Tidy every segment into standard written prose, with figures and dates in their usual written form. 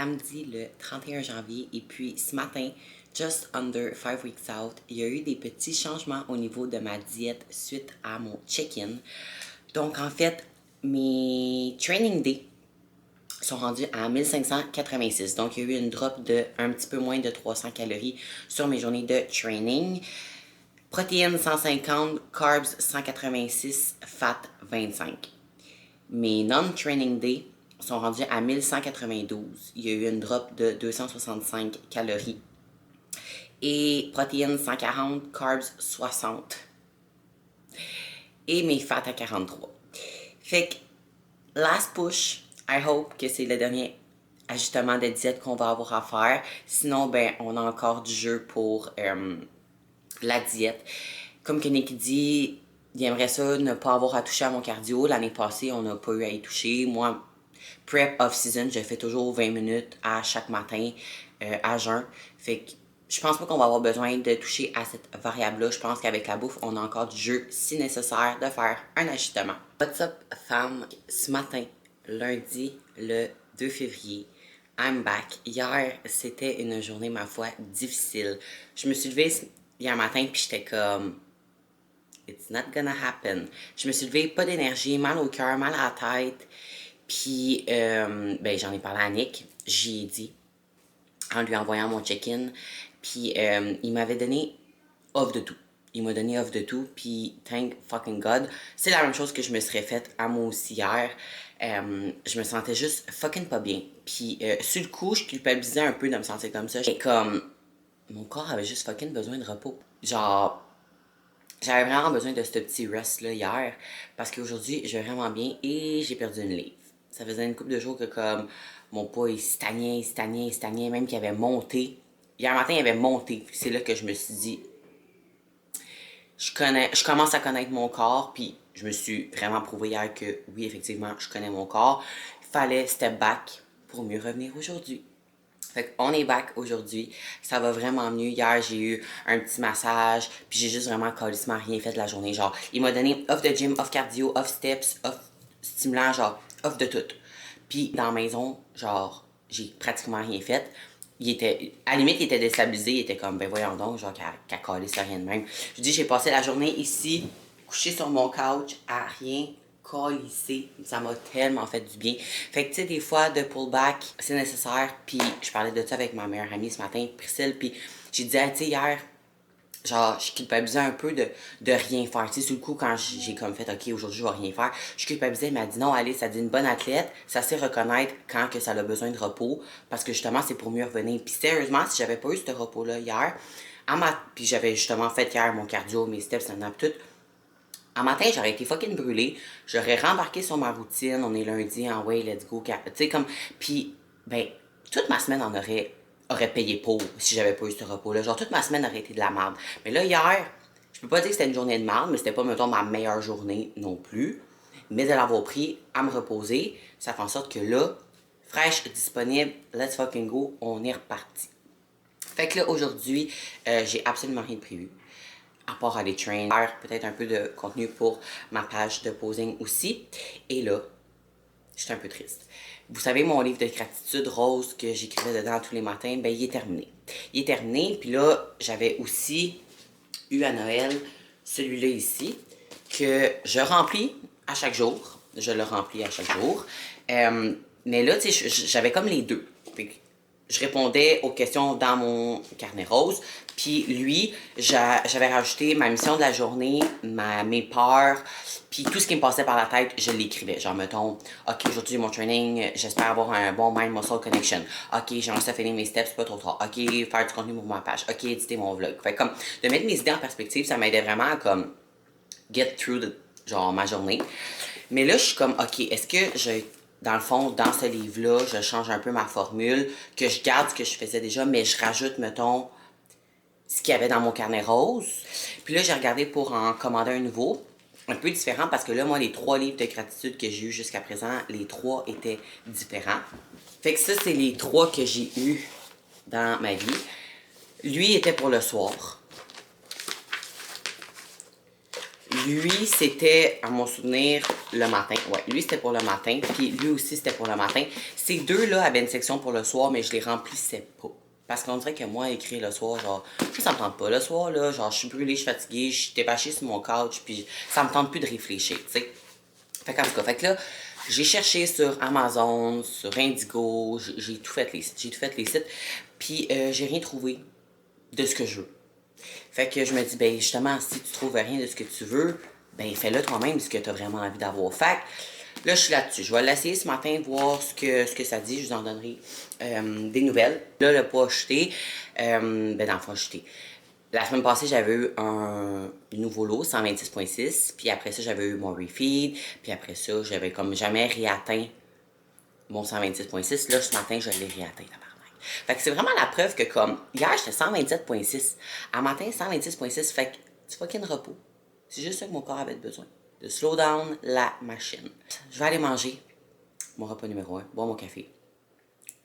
samedi le 31 janvier et puis ce matin, just under 5 weeks out, il y a eu des petits changements au niveau de ma diète suite à mon check-in. Donc en fait, mes training days sont rendus à 1586. Donc, il y a eu une drop de un petit peu moins de 300 calories sur mes journées de training. Protéines 150, carbs 186, fat 25. Mes non-training days sont rendus à 1192. Il y a eu une drop de 265 calories. Et protéines 140, carbs 60. Et mes fats à 43. Fait que, last push, I hope que c'est le dernier ajustement de diète qu'on va avoir à faire. Sinon, ben, on a encore du jeu pour la diète. Comme que Nick dit, il aimerait ça ne pas avoir à toucher à mon cardio. L'année passée, on n'a pas eu à y toucher. Moi, prep off-season, je fais toujours 20 minutes à chaque matin à jeun. Fait que je pense pas qu'on va avoir besoin de toucher à cette variable-là. Je pense qu'avec la bouffe, on a encore du jeu, si nécessaire, de faire un ajustement. What's up, femme? Ce matin, lundi, le 2 février, I'm back. Hier, c'était une journée, ma foi, difficile. Je me suis levée hier matin, puis j'étais comme... It's not gonna happen. Je me suis levée, pas d'énergie, mal au cœur, mal à la tête. Puis, ben, j'en ai parlé à Nick, j'y ai dit, en lui envoyant mon check-in. Puis, il m'avait donné off de tout. Il m'a donné off de tout, puis thank fucking God. C'est la même chose que je me serais faite à moi aussi hier. Je me sentais juste fucking pas bien. Puis, sur le coup, je culpabilisais un peu de me sentir comme ça. Et comme, mon corps avait juste fucking besoin de repos. Genre, j'avais vraiment besoin de ce petit rest-là hier, parce qu'aujourd'hui, je vais vraiment bien et j'ai perdu une livre. Ça faisait une couple de jours que comme mon poids il stagnait, même qu'il avait monté. Hier matin, il avait monté. C'est là que je me suis dit, je commence à connaître mon corps, puis je me suis vraiment prouvé hier que oui, effectivement, je connais mon corps. Il fallait step back pour mieux revenir aujourd'hui. Fait qu'on est back aujourd'hui. Ça va vraiment mieux. Hier, j'ai eu un petit massage, puis j'ai juste vraiment calissement rien fait de la journée. Genre, il m'a donné off de gym, off cardio, off steps, off stimulant, genre, off de tout. Puis dans la maison, genre, j'ai pratiquement rien fait. Il était, à la limite, il était déstabilisé. Il était comme, ben voyons donc, genre, qu'à calisse rien de même. Je dis, j'ai passé la journée ici, couché sur mon couch, à rien calisser. Ça m'a tellement fait du bien. Fait que, tu sais, des fois, de pullback, c'est nécessaire. Puis, je parlais de ça avec ma meilleure amie ce matin, Priscille. Puis, j'ai dit, tu sais, hier, genre, je culpabilisais un peu de rien faire. Tu sais, sur le coup, quand j'ai comme fait, OK, aujourd'hui, je vais rien faire, je culpabilisais. Elle m'a dit, non, Alice, ça dit une bonne athlète. Ça sait reconnaître quand que ça a besoin de repos. Parce que, justement, c'est pour mieux revenir. Puis, sérieusement, si j'avais pas eu ce repos-là hier, puis j'avais justement fait hier mon cardio, mes steps, tout. En matin, j'aurais été fucking brûlée. J'aurais rembarqué sur ma routine. On est lundi, en way, let's go. Tu sais, comme. Puis, ben, toute ma semaine aurait payé pour si j'avais pas eu ce repos-là. Genre, toute ma semaine aurait été de la merde. Mais là, hier, je peux pas dire que c'était une journée de merde, mais c'était pas, mettons, ma meilleure journée non plus. Mais de l'avoir pris à me reposer, ça fait en sorte que là, fraîche, disponible, let's fucking go, on est reparti. Fait que là, aujourd'hui, j'ai absolument rien de prévu. À part aller train, faire peut-être un peu de contenu pour ma page de posing aussi. Et là, je suis un peu triste. Vous savez, mon livre de gratitude rose que j'écrivais dedans tous les matins, ben il est terminé. Il est terminé, puis là, j'avais aussi eu à Noël celui-là ici, que je remplis à chaque jour. Je le remplis à chaque jour. Mais là, tu sais, j'avais comme les deux. Je répondais aux questions dans mon carnet rose. Puis lui, j'avais rajouté ma mission de la journée, mes peurs, puis tout ce qui me passait par la tête, je l'écrivais. Genre, mettons, OK, aujourd'hui, mon training, j'espère avoir un bon mind-muscle connection. OK, j'aimerais ça finir mes steps pas trop tard. OK, faire du contenu pour ma page. OK, éditer mon vlog. Fait comme, de mettre mes idées en perspective, ça m'aidait vraiment à, comme, get through, genre, ma journée. Mais là, je suis comme, OK, est-ce que dans le fond, dans ce livre-là, je change un peu ma formule, que je garde ce que je faisais déjà, mais je rajoute, mettons, ce qu'il y avait dans mon carnet rose. Puis là, j'ai regardé pour en commander un nouveau, un peu différent, parce que là, moi, les 3 livres de gratitude que j'ai eu jusqu'à présent, les 3 étaient différents. Fait que ça, c'est les 3 que j'ai eu dans ma vie. Lui était pour le soir. Lui, c'était, à mon souvenir, le matin. Ouais, lui, c'était pour le matin. Puis lui aussi, c'était pour le matin. Ces deux-là avaient une section pour le soir, mais je les remplissais pas. Parce qu'on dirait que moi, écrire le soir, genre, ça me tente pas. Le soir, là, genre, je suis brûlée, je suis fatiguée, je suis débâchée sur mon couch, puis ça me tente plus de réfléchir, tu sais. Fait qu'en tout cas, fait que là, j'ai cherché sur Amazon, sur Indigo, j'ai tout fait les sites, puis j'ai rien trouvé de ce que je veux. Fait que je me dis, ben justement, si tu trouves rien de ce que tu veux, ben fais-le toi-même, ce que tu as vraiment envie d'avoir. Fait que là, je suis là-dessus. Je vais l'essayer ce matin, voir ce que ça dit. Je vous en donnerai des nouvelles. Là, le pas acheté, ben dans le fond, acheté. La semaine passée, j'avais eu un nouveau lot, 126.6. Puis après ça, j'avais eu mon refeed. Puis après ça, j'avais comme jamais réatteint mon 126.6. Là, ce matin, je l'ai réatteint, tabarnak. Fait que c'est vraiment la preuve que comme, hier, j'étais 127.6. À matin, 126.6. Fait que tu fucking repos. C'est juste ça que mon corps avait besoin. De slow down la machine. Je vais aller manger mon repas numéro 1, boire mon café.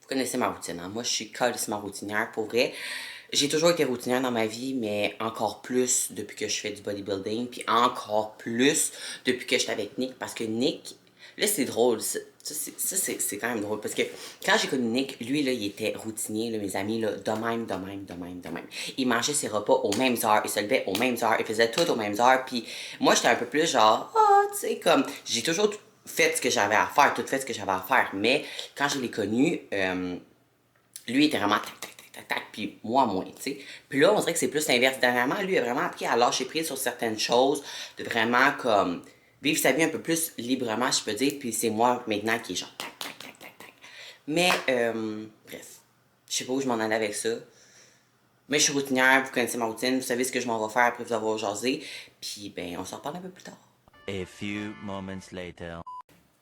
Vous connaissez ma routine, hein? Moi, je suis calissement routinière, pour vrai. J'ai toujours été routinière dans ma vie, mais encore plus depuis que je fais du bodybuilding, puis encore plus depuis que j'étais avec Nick, parce que Nick, là, c'est drôle, c'est quand même drôle, parce que quand j'ai connu Nick, lui, là, il était routinier, là, mes amis, là, de même. Il mangeait ses repas aux mêmes heures, il se levait aux mêmes heures, il faisait tout aux mêmes heures, puis moi, j'étais un peu plus genre, tu sais, comme, j'ai toujours fait ce que j'avais à faire, tout fait ce que j'avais à faire, mais quand je l'ai connu, lui, il était vraiment tac, puis moi, moins, tu sais. Puis là, on dirait que c'est plus l'inverse. Dernièrement, lui, il a vraiment appris à lâcher prise sur certaines choses, de vraiment, comme, vivre sa vie un peu plus librement, je peux dire, puis c'est moi, maintenant, qui est genre tac. Mais, bref, je sais pas où je m'en allais avec ça. Mais je suis routinière, vous connaissez ma routine, vous savez ce que je m'en vais faire après vous avoir jasé, puis, ben, on s'en reparle un peu plus tard. A few moments later.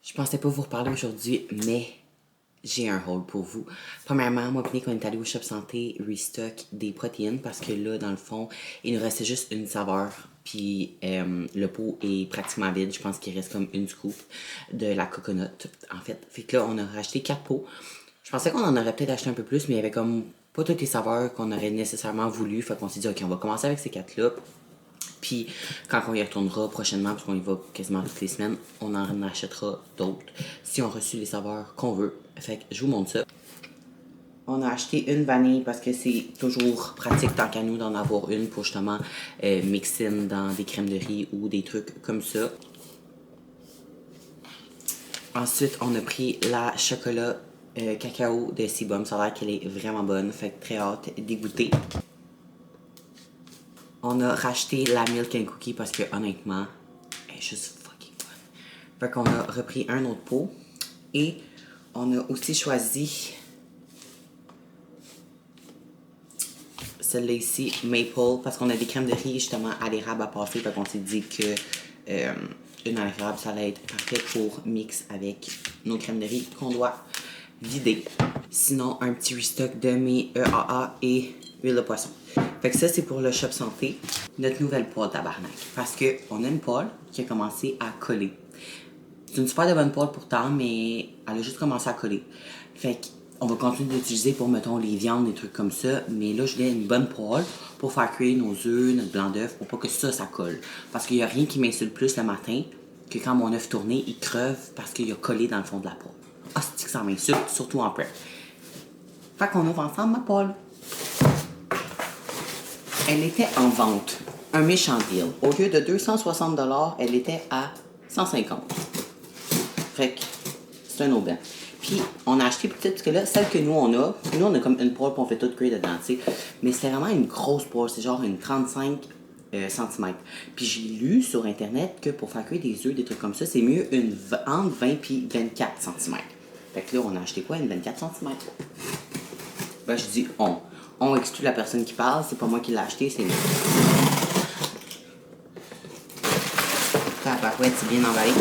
Je pensais pas vous reparler aujourd'hui, mais j'ai un rôle pour vous. Premièrement, moi et Nick, on est allé au Shop Santé restock des protéines parce que là, dans le fond, il nous restait juste une saveur. Puis le pot est pratiquement vide. Je pense qu'il reste comme une scoop de la coconut, en fait. Fait que là, on a racheté 4 pots. Je pensais qu'on en aurait peut-être acheté un peu plus, mais il y avait comme pas toutes les saveurs qu'on aurait nécessairement voulu. Fait qu'on s'est dit, OK, on va commencer avec ces 4-là. Puis, quand on y retournera prochainement, parce qu'on y va quasiment toutes les semaines, on en achètera d'autres si on a reçu les saveurs qu'on veut. Fait que je vous montre ça. On a acheté une vanille parce que c'est toujours pratique tant qu'à nous d'en avoir une pour justement mixer dans des crèmes de riz ou des trucs comme ça. Ensuite, on a pris la chocolat cacao de Seaboom. Ça a l'air qu'elle est vraiment bonne, fait que très hâte d'y goûter. On a racheté la Milk and Cookie parce que honnêtement, elle est juste fucking fun. Fait qu'on a repris un autre pot. Et on a aussi choisi celle-là ici, Maple, parce qu'on a des crèmes de riz justement à l'érable à passer. Fait qu'on s'est dit que une à l'érable, ça allait être parfait pour mix avec nos crèmes de riz qu'on doit vider. Sinon, un petit restock de mes EAA et huile de poisson. Fait que ça, c'est pour le Shop Santé. Notre nouvelle poêle tabarnak. Parce qu'on a une poêle qui a commencé à coller. C'est une super de bonne poêle pourtant, mais elle a juste commencé à coller. Fait qu'on va continuer d'utiliser pour, mettons, les viandes, des trucs comme ça. Mais là, je voulais une bonne poêle pour faire cuire nos œufs, notre blanc d'œuf, pour pas que ça colle. Parce qu'il y a rien qui m'insulte plus le matin que quand mon œuf tourné, il creve parce qu'il a collé dans le fond de la poêle. Ah, c'est que ça m'insulte, surtout en prep. Fait qu'on ouvre ensemble ma poêle. Elle était en vente. Un méchant deal. Au lieu de 260 $, elle était à 150. Fait que c'est un aubaine. Puis on a acheté peut-être, parce que là, celle que nous on a comme une poêle qu'on fait tout cuire dedans, tu sais. Mais c'est vraiment une grosse poêle, c'est genre une 35 cm. Puis j'ai lu sur internet que pour faire cuire des œufs, des trucs comme ça, c'est mieux entre 20 et 24 cm. Fait que là, on a acheté quoi, une 24 cm? Ben, je dis on. On exclut la personne qui parle, c'est pas moi qui l'ai acheté, c'est nous. Tabarouette, c'est bien emballé.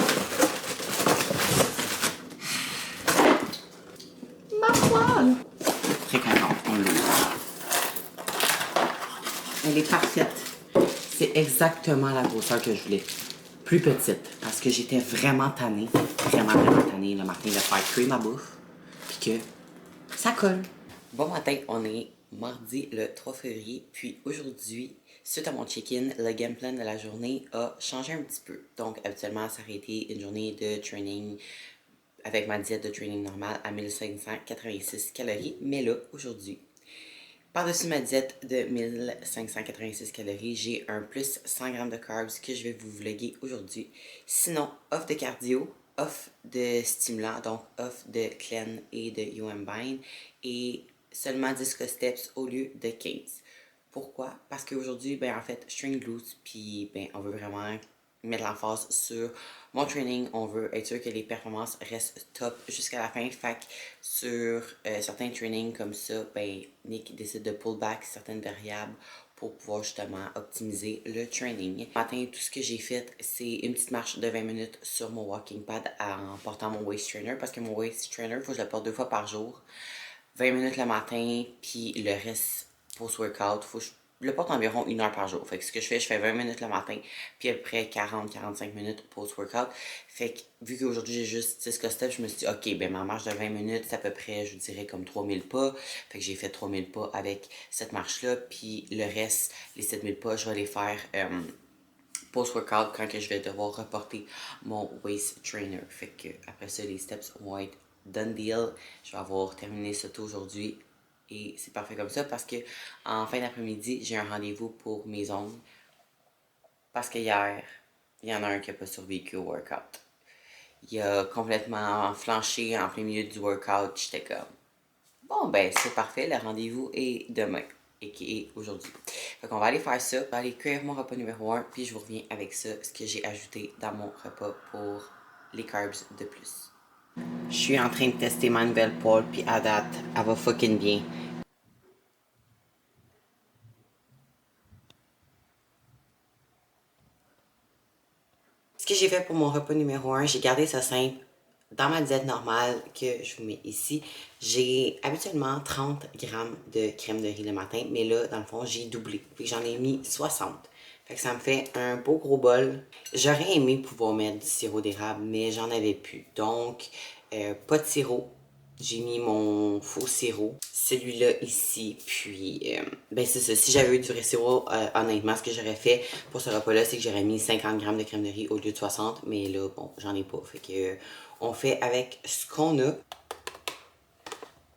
Ma poêle! Très contente, on l'ouvre. Elle est parfaite. C'est exactement la grosseur que je voulais. Plus petite, parce que j'étais vraiment tannée le matin de faire cuire ma bouffe, puis que ça colle. Bon matin, on est mardi le 3 février. Puis aujourd'hui, suite à mon check-in, le game plan de la journée a changé un petit peu. Donc habituellement, ça aurait été une journée de training avec ma diète de training normale à 1586 calories. Mais là, aujourd'hui, par-dessus ma diète de 1586 calories, j'ai un plus 100 grammes de carbs que je vais vous vlogger aujourd'hui. Sinon, off de cardio, off de stimulant, donc off de clean et de UM-Bind et seulement 10 steps au lieu de 15. Pourquoi? Parce qu'aujourd'hui, ben en fait, string glutes, puis ben on veut vraiment mettre l'emphase sur mon training. On veut être sûr que les performances restent top jusqu'à la fin. Fait que sur certains trainings comme ça, ben Nick décide de pull back certaines variables pour pouvoir justement optimiser le training. Ce matin, tout ce que j'ai fait, c'est une petite marche de 20 minutes sur mon walking pad en portant mon waist trainer parce que mon waist trainer, il faut que je le porte 2 fois par jour. 20 minutes le matin, puis le reste post-workout, faut que je le porte environ 1 heure par jour. Fait que ce que je fais 20 minutes le matin, puis après 40-45 minutes post-workout. Fait que vu qu'aujourd'hui j'ai juste 10 steps, je me suis dit, ok, ben ma marche de 20 minutes, c'est à peu près, je dirais, comme 3000 pas. Fait que j'ai fait 3000 pas avec cette marche-là, puis le reste, les 7000 pas, je vais les faire post-workout quand que je vais devoir reporter mon waist trainer. Fait que après ça, les steps vont être done deal. Je vais avoir terminé ça tout aujourd'hui et c'est parfait comme ça parce que en fin d'après-midi, j'ai un rendez-vous pour mes ongles parce que hier, il y en a un qui n'a pas survécu au workout. Il a complètement flanché en plein milieu du workout. J'étais comme, bon, ben, c'est parfait. Le rendez-vous est demain et qui est aujourd'hui. Fait qu'on va aller faire ça. On va aller cueillir mon repas numéro 1. Puis je vous reviens avec ça, ce que j'ai ajouté dans mon repas pour les carbs de plus. Je suis en train de tester ma nouvelle poêle. Puis à date, elle va fucking bien. Ce que j'ai fait pour mon repas numéro 1, j'ai gardé ça simple. Dans ma diète normale que je vous mets ici, j'ai habituellement 30 grammes de crème de riz le matin, mais là, dans le fond, j'ai doublé. Puis j'en ai mis 60. Fait que ça me fait un beau gros bol. J'aurais aimé pouvoir mettre du sirop d'érable, mais j'en avais plus. Donc, pas de sirop. J'ai mis mon faux sirop, celui-là ici, puis ben c'est ça. Si j'avais eu du vrai sirop, honnêtement, ce que j'aurais fait pour ce repas-là, c'est que j'aurais mis 50 grammes de crème de riz au lieu de 60, mais là, bon, j'en ai pas. Fait que on fait avec ce qu'on a.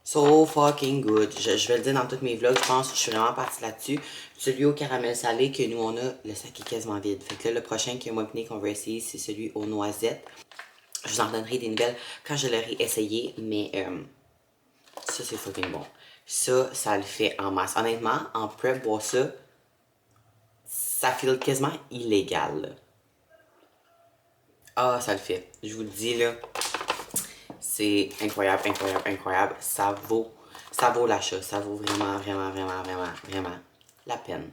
So fucking good. Je vais le dire dans tous mes vlogs, je pense que je suis vraiment partie là-dessus. Celui au caramel salé que nous on a, le sac est quasiment vide. Fait que là, le prochain que moi et Nick on va essayer, c'est celui aux noisettes. Je vous en donnerai des nouvelles quand je l'aurai essayé, mais ça c'est fucking bon. Ça le fait en masse. Honnêtement, en prep, boire ça, ça file quasiment illégal. Ah, ça le fait. Je vous le dis là. C'est incroyable, incroyable, incroyable. Ça vaut l'achat. Ça vaut vraiment, vraiment, vraiment, vraiment, vraiment la peine.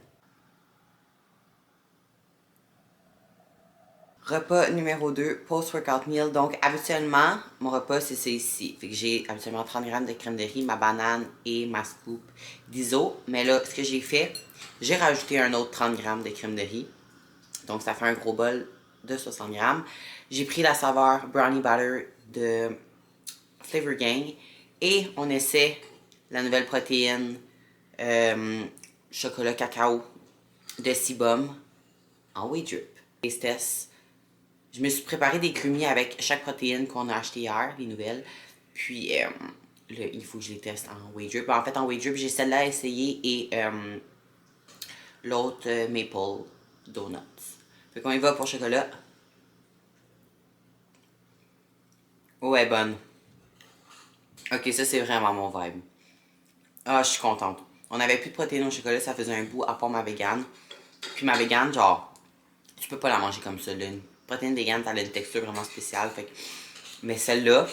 Repas numéro 2, post-workout meal. Donc, habituellement, mon repas, c'est ça ici. Fait que j'ai habituellement 30 grammes de crème de riz, ma banane et ma scoop d'iso. Mais là, ce que j'ai fait, j'ai rajouté un autre 30 grammes de crème de riz. Donc, ça fait un gros bol de 60 grammes. J'ai pris la saveur brownie batter de Flavor Gang. Et on essaie la nouvelle protéine chocolat cacao de Cibum en whey drip. Les tests. Je me suis préparé des grumis avec chaque protéine qu'on a acheté hier, les nouvelles. Puis, là, il faut que je les teste en whey drip. En fait, en whey drip, j'ai celle-là à essayer et l'autre maple donuts. Fait qu'on y va pour chocolat. Oh, elle est bonne. Ok, ça c'est vraiment mon vibe. Ah, je suis contente. On avait plus de protéines au chocolat, ça faisait un bout à part ma vegan. Puis ma vegan, genre, tu peux pas la manger comme ça. Là. Une protéine vegan, ça a une texture vraiment spéciale. Fait que... Mais celle-là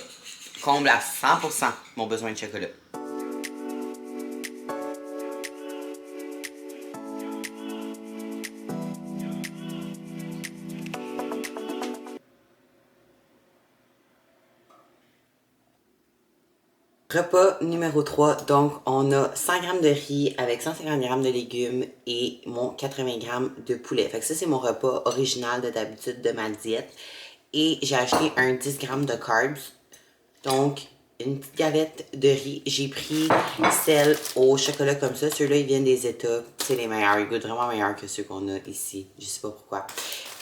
comble à 100% mon besoin de chocolat. Repas numéro 3, donc on a 100 g de riz avec 150 g de légumes et mon 80 g de poulet. Fait que ça c'est mon repas original de d'habitude de ma diète. Et j'ai acheté un 10 g de carbs. Donc une petite galette de riz. J'ai pris celle au chocolat comme ça. Ceux-là, ils viennent des États. C'est les meilleurs. Ils goûtent vraiment meilleurs que ceux qu'on a ici. Je sais pas pourquoi.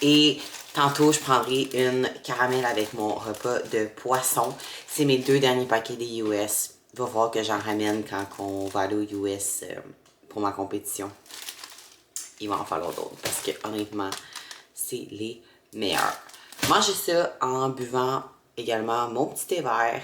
Et tantôt, je prendrai une caramel avec mon repas de poisson. C'est mes 2 derniers paquets des US. Il va falloir que j'en ramène quand on va aller aux US pour ma compétition. Il va en falloir d'autres parce que honnêtement, c'est les meilleurs. Mangez ça en buvant également mon petit thé vert.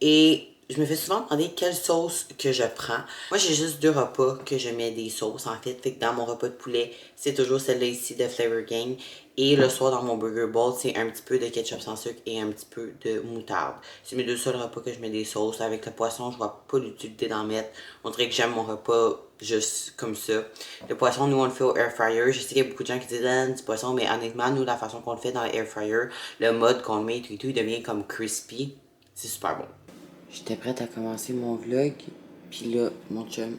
Et je me fais souvent demander quelle sauce que je prends. Moi, j'ai juste 2 repas que je mets des sauces en fait. Fait que dans mon repas de poulet, c'est toujours celle-là ici de Flavor Gang. Et le soir, dans mon burger bowl, c'est un petit peu de ketchup sans sucre et un petit peu de moutarde. C'est mes 2 seuls repas que je mets des sauces. Avec le poisson, je vois pas l'utilité d'en mettre. On dirait que j'aime mon repas juste comme ça. Le poisson, nous, on le fait au air fryer. Je sais qu'il y a beaucoup de gens qui disent ah, du poisson, mais honnêtement, nous, la façon qu'on le fait dans l'air fryer, le mode qu'on le met et tout, il devient comme crispy. C'est super bon. J'étais prête à commencer mon vlog, puis là, mon chum,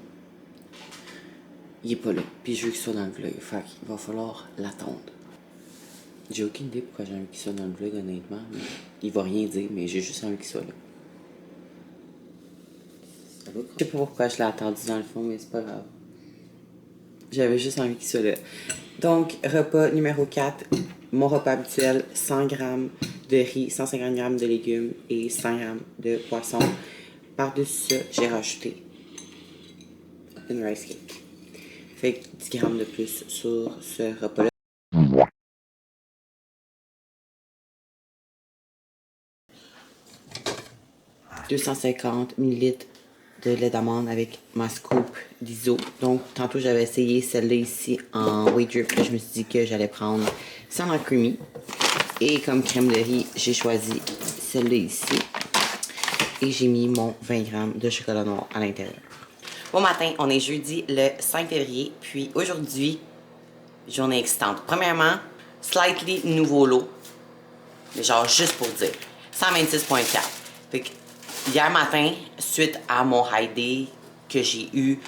il est pas là. Puis je veux qu'il soit dans le vlog, fait qu'il va falloir l'attendre. J'ai aucune idée pourquoi j'ai envie qu'il soit dans le vlog, honnêtement. Mais il va rien dire, mais j'ai juste envie qu'il soit là. Je sais pas pourquoi je l'ai attendu dans le fond, mais c'est pas grave. J'avais juste envie qu'il soit là. Donc, repas numéro 4. Mon repas habituel, 100 g de riz, 150 g de légumes et 100 g de poisson. Par-dessus ça, j'ai rajouté une rice cake. Fait que 10 g de plus sur ce repas-là. 250 ml de lait d'amande avec ma scoop d'ISO. Donc, tantôt, j'avais essayé celle-là ici en whey drip. Je me suis dit que j'allais prendre sans en creamy. Et comme crème de riz, j'ai choisi celle-là ici. Et j'ai mis mon 20 g de chocolat noir à l'intérieur. Bon matin, on est jeudi le 5 février. Puis aujourd'hui, journée excitante. Premièrement, slightly nouveau lot. Mais genre juste pour dire. 126,4. Fait que hier matin, suite à mon high day que j'ai eu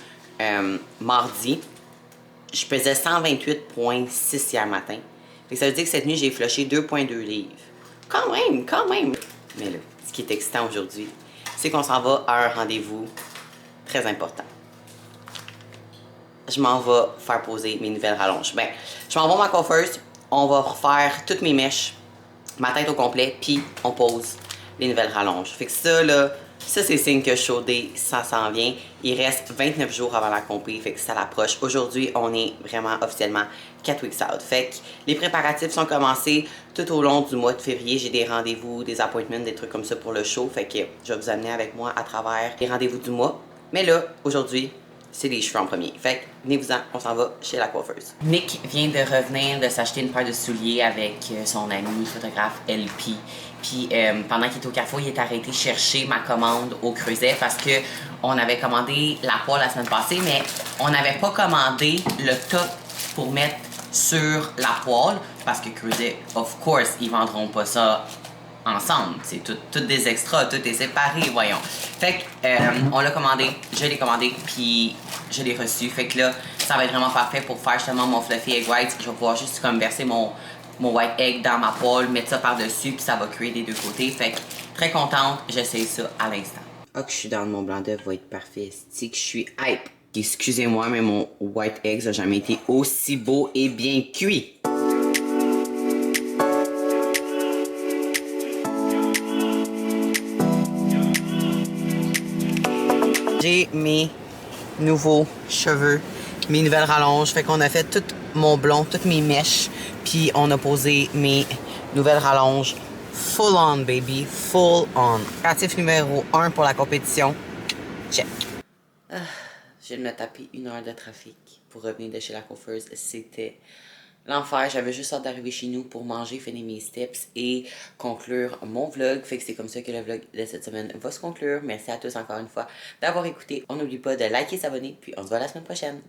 mardi, je pesais 128,6 hier matin. Fait que ça veut dire que cette nuit, j'ai flushé 2,2 livres. Quand même, quand même. Mais là, ce qui est excitant aujourd'hui, c'est qu'on s'en va à un rendez-vous très important. Je m'en vais faire poser mes nouvelles rallonges. Ben, je m'en vais à ma coiffeuse, on va refaire toutes mes mèches, ma tête au complet, puis on pose les nouvelles rallonges. Fait que ça, là, ça c'est signe que show day, ça s'en vient. Il reste 29 jours avant la compé, fait que ça l'approche. Aujourd'hui, on est vraiment officiellement 4 weeks out. Fait que les préparatifs sont commencés tout au long du mois de février. J'ai des rendez-vous, des appointments, des trucs comme ça pour le show. Fait que je vais vous amener avec moi à travers les rendez-vous du mois. Mais là, aujourd'hui, c'est les cheveux en premier. Fait que, venez-vous-en, on s'en va chez la coiffeuse. Nick vient de revenir de s'acheter une paire de souliers avec son ami photographe LP. Puis pendant qu'il était au Carrefour, il est arrêté chercher ma commande au Creuset parce que on avait commandé la poêle la semaine passée, mais on n'avait pas commandé le top pour mettre sur la poêle parce que Creuset, of course, ils vendront pas ça ensemble. C'est tout des extras, tout est séparé, voyons. Fait que, on l'a commandé, je l'ai commandé, puis je l'ai reçu. Fait que là, ça va être vraiment parfait pour faire justement mon fluffy egg white. Je vais pouvoir juste comme verser mon white egg dans ma poêle, mettre ça par-dessus, puis ça va cuire des deux côtés. Fait que, très contente, j'essaye ça à l'instant. Ah, que je suis dans mon blanc d'œuf va être parfait. C'est que je suis hype. Excusez-moi, mais mon white egg n'a jamais été aussi beau et bien cuit. J'ai mes nouveaux cheveux, mes nouvelles rallonges. Fait qu'on a fait tout mon blond, toutes mes mèches. Puis on a posé mes nouvelles rallonges. Full on, baby. Full on. Préparatif numéro 1 pour la compétition. Check. Je viens de me taper 1 heure de trafic pour revenir de chez la coiffeuse. C'était l'enfer. J'avais juste hâte d'arriver chez nous pour manger, finir mes steps et conclure mon vlog. Fait que c'est comme ça que le vlog de cette semaine va se conclure. Merci à tous encore une fois d'avoir écouté. On n'oublie pas de liker, s'abonner, puis on se voit la semaine prochaine.